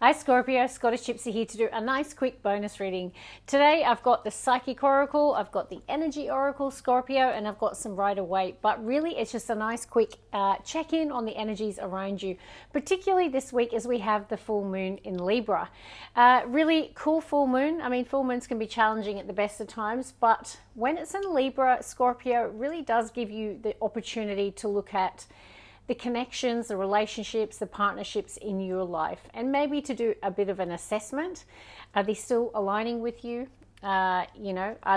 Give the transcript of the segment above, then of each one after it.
Hi Scorpio, Scottish Gypsy here to do a nice quick bonus reading. Today I've got the Psychic Oracle, I've got the Energy Oracle, Scorpio, and I've got some Rider-Waite. But really it's just a nice quick check-in on the energies around you, particularly this week as we have the full moon in Libra. Really cool full moon. I mean, full moons can be challenging at the best of times, but when it's in Libra, Scorpio, it really does give you the opportunity to look at the connections, the relationships, the partnerships in your life, and maybe to do a bit of an assessment. Are they still aligning with you? Are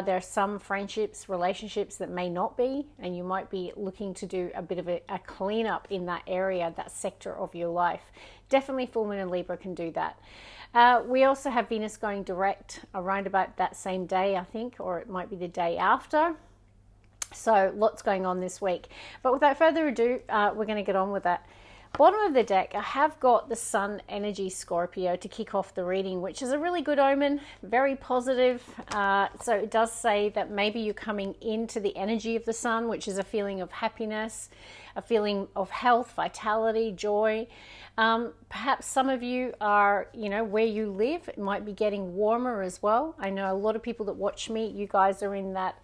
there some friendships, relationships that may not be, and you might be looking to do a bit of a cleanup in that area, that sector of your life. Definitely full moon in Libra can do that. We also have Venus going direct around about that same day, I think, or it might be the day after. So lots going on this week. But without further ado, we're going to get on with that. Bottom of the deck, I have got the Sun energy Scorpio to kick off the reading, which is a really good omen, very positive. So it does say that maybe you're coming into the energy of the Sun, which is a feeling of happiness, a feeling of health, vitality, joy. Perhaps some of you are, where you live, it might be getting warmer as well. I know a lot of people that watch me, you guys are in that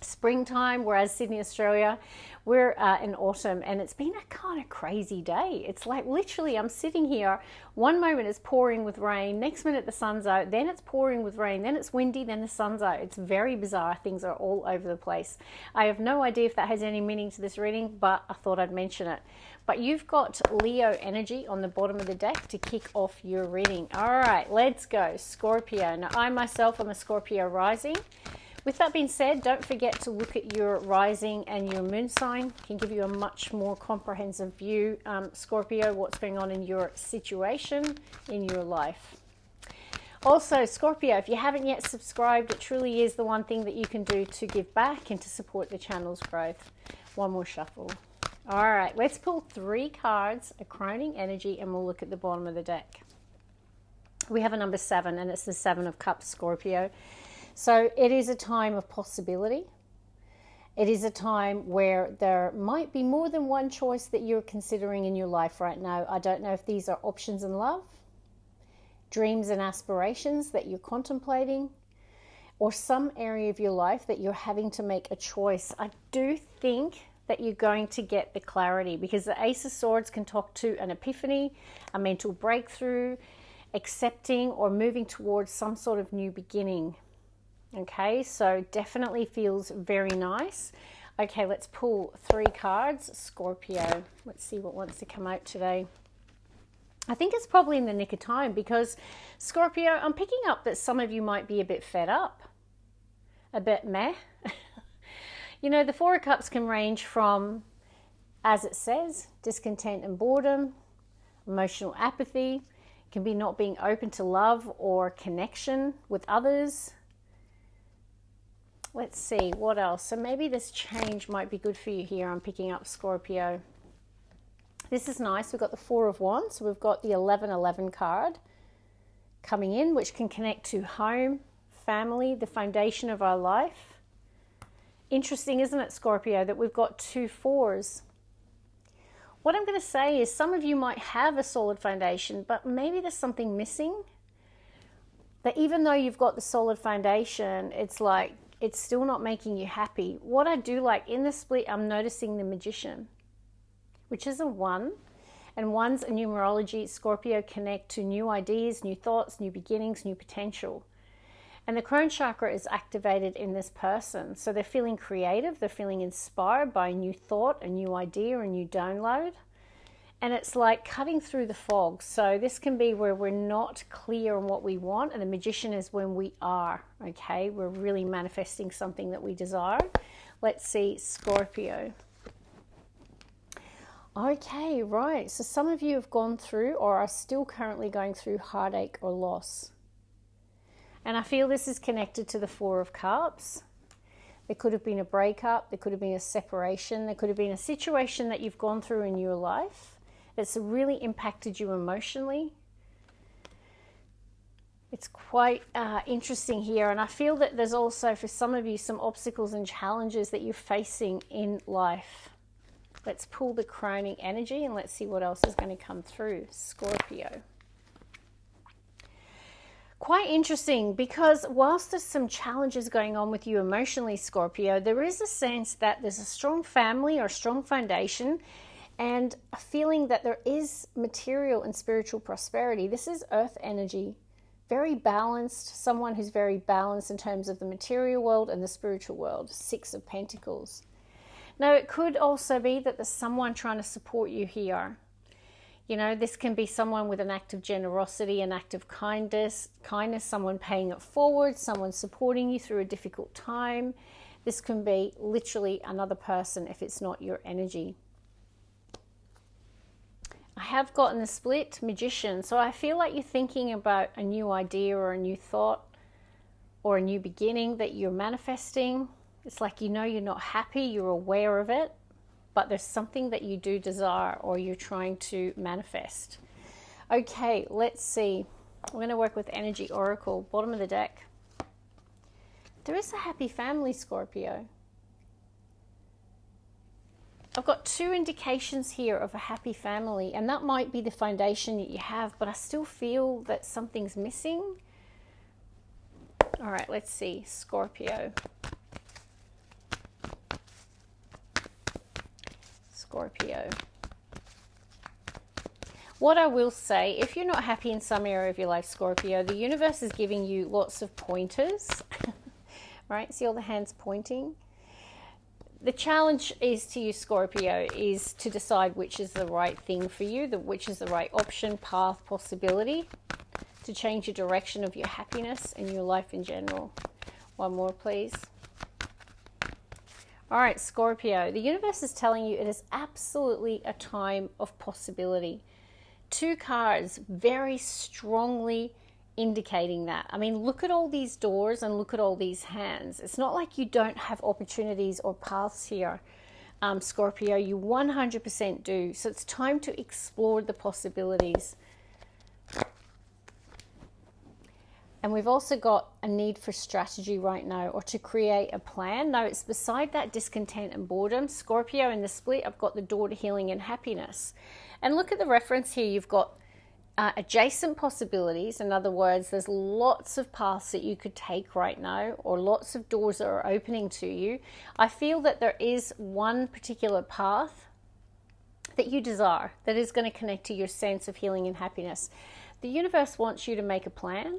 springtime, whereas Sydney, Australia, we're in autumn, and it's been a kind of crazy day. It's like literally I'm sitting here, one moment it's pouring with rain, next minute the sun's out, then it's pouring with rain, then it's windy, then the sun's out. It's very bizarre. Things are all over the place. I have no idea if that has any meaning to this reading, but I thought I'd mention it. But you've got Leo energy on the bottom of the deck to kick off your reading. All right, let's go. Scorpio. Now I myself am a Scorpio rising. With that being said, don't forget to look at your rising and your moon sign. It can give you a much more comprehensive view, Scorpio, what's going on in your situation, in your life. Also, Scorpio, if you haven't yet subscribed, it truly is the one thing that you can do to give back and to support the channel's growth. One more shuffle. All right, let's pull 3 cards, a crowning energy, and we'll look at the bottom of the deck. We have a number 7, and it's the 7 of Cups, Scorpio. So it is a time of possibility. It is a time where there might be more than one choice that you're considering in your life right now. I don't know if these are options in love, dreams and aspirations that you're contemplating, or some area of your life that you're having to make a choice. I do think that you're going to get the clarity, because the Ace of Swords can talk to an epiphany, a mental breakthrough, accepting or moving towards some sort of new beginning. Okay, so definitely feels very nice. Okay, let's pull 3 cards. Scorpio, let's see what wants to come out today. I think it's probably in the nick of time, because Scorpio, I'm picking up that some of you might be a bit fed up, a bit meh. The 4 of Cups can range from, as it says, discontent and boredom, emotional apathy. It can be not being open to love or connection with others. Let's see, what else? So maybe this change might be good for you here. I'm picking up Scorpio. This is nice. We've got the 4 of Wands. So we've got the 1111 card coming in, which can connect to home, family, the foundation of our life. Interesting, isn't it, Scorpio, that we've got 2 4s? What I'm going to say is some of you might have a solid foundation, but maybe there's something missing. That even though you've got the solid foundation, it's like, it's still not making you happy. What I do like in the split, I'm noticing the Magician, which is a 1. And 1s in numerology, Scorpio, connect to new ideas, new thoughts, new beginnings, new potential. And the crown chakra is activated in this person. So they're feeling creative. They're feeling inspired by a new thought, a new idea, a new download. And it's like cutting through the fog. So this can be where we're not clear on what we want. And the Magician is when we are, okay? We're really manifesting something that we desire. Let's see, Scorpio. Okay, right. So some of you have gone through or are still currently going through heartache or loss. And I feel this is connected to the 4 of Cups. There could have been a breakup. There could have been a separation. There could have been a situation that you've gone through in your life that's really impacted you emotionally. It's quite interesting here. And I feel that there's also, for some of you, some obstacles and challenges that you're facing in life. Let's pull the crowning energy and let's see what else is going to come through. Scorpio. Quite interesting, because whilst there's some challenges going on with you emotionally, Scorpio, there is a sense that there's a strong family or strong foundation and a feeling that there is material and spiritual prosperity. This is earth energy, very balanced, someone who's very balanced in terms of the material world and the spiritual world. 6 of Pentacles. Now, it could also be that there's someone trying to support you here. You know, this can be someone with an act of generosity, an act of kindness, someone paying it forward, someone supporting you through a difficult time. This can be literally another person if it's not your energy. I have gotten the split Magician, so I feel like you're thinking about a new idea or a new thought or a new beginning that you're manifesting. It's like, you know, you're not happy, you're aware of it, but there's something that you do desire or you're trying to manifest. Okay, let's see. We're going to work with Energy Oracle, bottom of the deck. There is a happy family, Scorpio. I've got 2 indications here of a happy family, and that might be the foundation that you have, but I still feel that something's missing. All right, let's see. Scorpio. Scorpio. What I will say, if you're not happy in some area of your life, Scorpio, the universe is giving you lots of pointers. Right? See all the hands pointing? The challenge is to you, Scorpio, is to decide which is the right thing for you, which is the right option, path, possibility to change your direction of your happiness and your life in general. One more, please. All right, Scorpio, the universe is telling you it is absolutely a time of possibility. 2 cards very strongly indicating that. I mean, look at all these doors and look at all these hands. It's not like you don't have opportunities or paths here, Scorpio. You 100% do. So it's time to explore the possibilities. And we've also got a need for strategy right now, or to create a plan. Now, it's beside that discontent and boredom. Scorpio, in the split, I've got the door to healing and happiness. And look at the reference here. You've got adjacent possibilities. In other words, there's lots of paths that you could take right now, or lots of doors that are opening to you. I feel that there is one particular path that you desire that is going to connect to your sense of healing and happiness. The universe wants you to make a plan.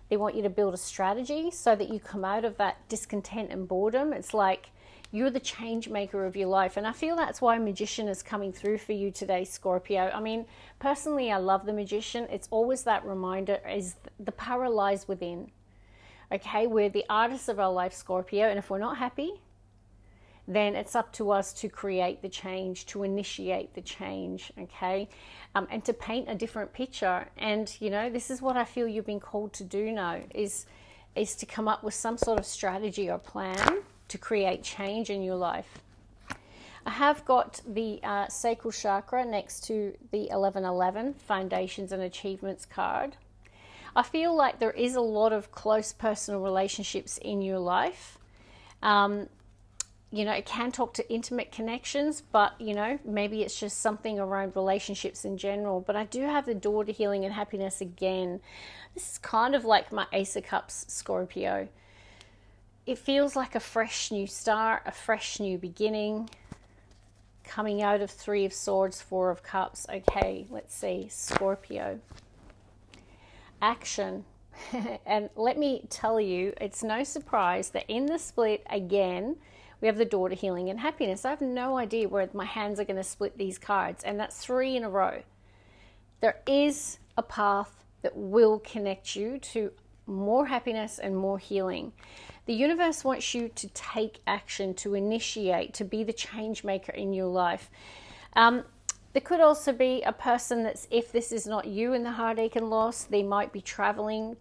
They want you to build a strategy so that you come out of that discontent and boredom. It's like you're the change maker of your life. And I feel that's why Magician is coming through for you today, Scorpio. I mean, personally, I love the Magician. It's always that reminder, is the power lies within. Okay, we're the artists of our life, Scorpio. And if we're not happy, then it's up to us to create the change, to initiate the change, okay? And to paint a different picture. And, you know, this is what I feel you've been called to do now, is to come up with some sort of strategy or plan to create change in your life. I have got the sacral chakra next to the 1111 Foundations and Achievements card. I feel like there is a lot of close personal relationships in your life. You know, it can talk to intimate connections, but, you know, maybe it's just something around relationships in general. But I do have the door to healing and happiness again. This is kind of like my Ace of Cups, Scorpio. It feels like a fresh new start, a fresh new beginning, coming out of 3 of Swords, 4 of Cups. Okay, let's see, Scorpio. Action. And let me tell you, it's no surprise that in the split again, we have the door to healing and happiness. I have no idea where my hands are going to split these cards, and that's 3 in a row. There is a path that will connect you to more happiness and more healing. The universe wants you to take action, to initiate, to be the change maker in your life. There could also be a person that's, if this is not you in the heartache and loss, they might be traveling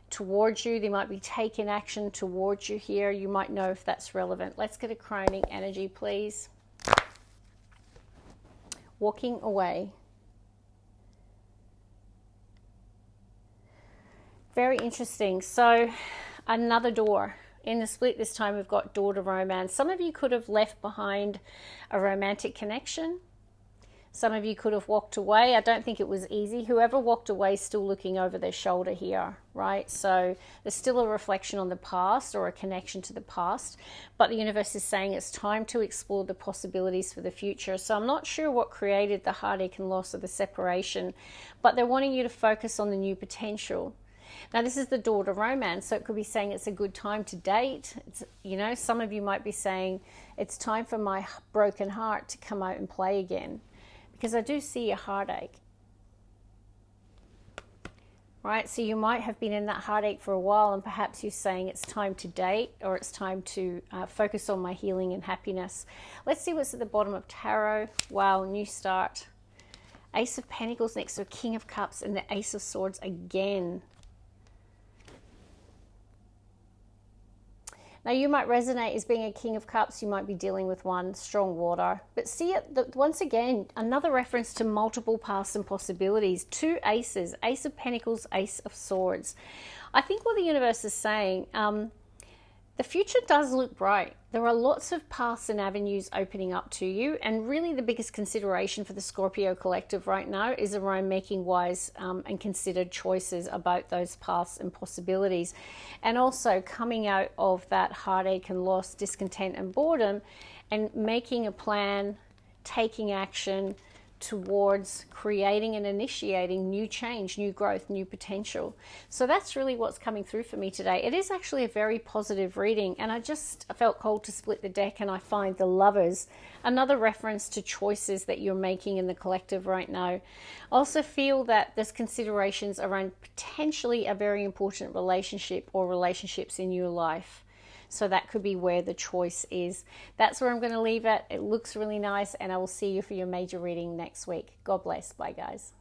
towards you. They might be taking action towards you here. You might know if that's relevant. Let's get a crowning energy, please. Walking away. Very interesting. So another door. In the split this time, we've got door to romance. Some of you could have left behind a romantic connection. Some of you could have walked away. I don't think it was easy. Whoever walked away is still looking over their shoulder here, right? So there's still a reflection on the past or a connection to the past, but the universe is saying it's time to explore the possibilities for the future. So I'm not sure what created the heartache and loss of the separation, but they're wanting you to focus on the new potential. Now, this is the door to romance, so it could be saying it's a good time to date. It's, you know, some of you might be saying it's time for my broken heart to come out and play again, because I do see a heartache. Right, so you might have been in that heartache for a while, and perhaps you're saying it's time to date, or it's time to focus on my healing and happiness. Let's see what's at the bottom of tarot. Wow, new start. Ace of Pentacles next to a King of Cups and the Ace of Swords again. Now, you might resonate as being a King of Cups. You might be dealing with one, strong water. But see it, once again, another reference to multiple paths and possibilities. Two aces, Ace of Pentacles, Ace of Swords. I think what the universe is saying, the future does look bright. There are lots of paths and avenues opening up to you. And really the biggest consideration for the Scorpio collective right now is around making wise and considered choices about those paths and possibilities. And also coming out of that heartache and loss, discontent and boredom, and making a plan, taking action towards creating and initiating new change, new growth, new potential. So that's really what's coming through for me today. It is actually a very positive reading, and I felt called to split the deck, and I find the Lovers, another reference to choices that you're making in the collective right now. I also feel that there's considerations around potentially a very important relationship or relationships in your life. So that could be where the choice is. That's where I'm going to leave it. It looks really nice, and I will see you for your major reading next week. God bless. Bye, guys.